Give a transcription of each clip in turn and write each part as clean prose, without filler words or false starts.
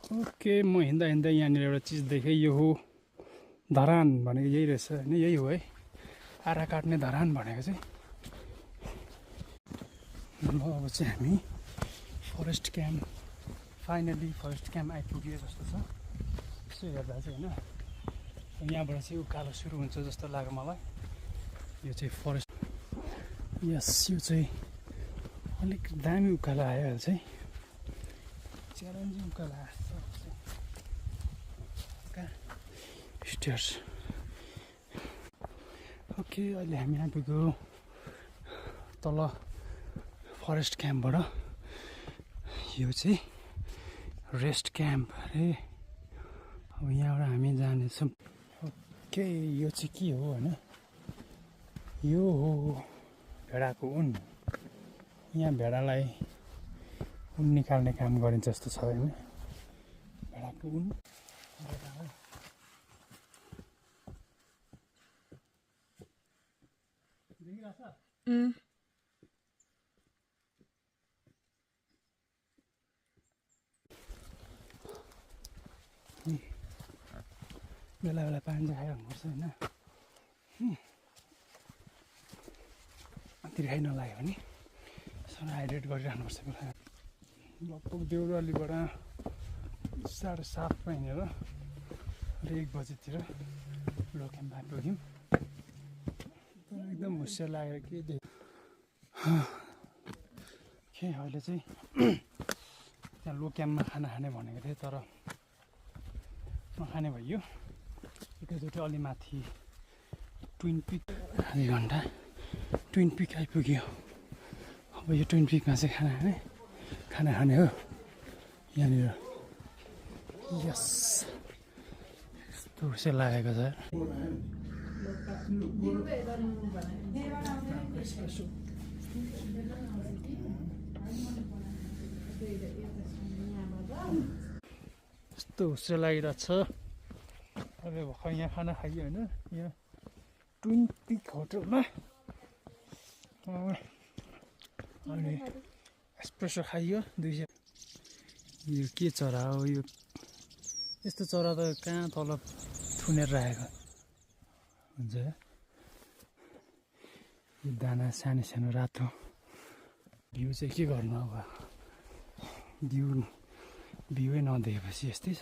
okay म हिँड्दा हिँड्दा यहाँनिर एउटा चिज देखेँ यो हो धरान भनेको यही रहेछ होइन यही हो है आरा काट्ने धरान भनेको चाहिँ अब चाहिँ हामी forest camp finally forest camp आइपुग्यो जस्तो छ यसो हेर्दा चाहिँ होइन यहाँबाट चाहिँ उकालो सुरु हुन्छ जस्तो लाग्यो मलाई यो चाहिँ फरेस्ट यस यो चाहिँ अलिक दामी उकालो आयो अहिले चाहिँ च्यालेन्जिङ उकालो आएको स्टेयर्स ओके अहिले हामी आइपुग्यो तल फरेस्ट क्याम्पबाट यो चाहिँ रेस्ट क्याम्प अरे अब यहाँबाट हामी जानेछौँ ओके यो चाहिँ के हो होइन यो हो भेडाको ऊन यहाँ भेडालाई ऊन निकाल्ने काम गरिन्छ जस्तो छ होइन भेडाको ऊन बेला बेला पानी चाहिँ खाइरहनुपर्छ होइन तिर्खाइ नलाग्यो भने यसरी हाइड्रेट गरिरहनुपर्छ बेला लगभग देउरालीबाट 7:30 हिँडेर 1 बजीतिर लोक्याम्प आइपुग्यौँ एकदम होसियार लागेर के अहिले चाहिँ त्यहाँ लोक्याम्पमा खाना खाने भनेको थिएँ तर नखाने भइयो एकैचोटि अलि माथि ट्विन पिक आधी घन्टा ट्विन पिक आइपुग्यो अब यो ट्विन पिकमा चाहिँ खाना खाने हो यहाँनिर यस यस्तो होसियार लागेको छ यस्तो होसियार लागिरहेको छ अब भर्खर यहाँ खाना खाइयो होइन यहाँ ट्विन पिक होटलमा अनि एस्प्रेसो खाइयो 200 यो के चरा हो यो यस्तो चरा त कहाँ तल थुनेर राखेको हुन्छ यो दाना सानो सानो रातो भ्यू चाहिँ के गर्नु अब भ्यूै नदेखेपछि यस्तै छ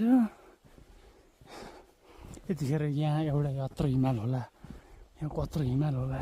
यतिखेर यहाँ एउटा यत्रो हिमाल होला यहाँ कत्रो हिमाल होला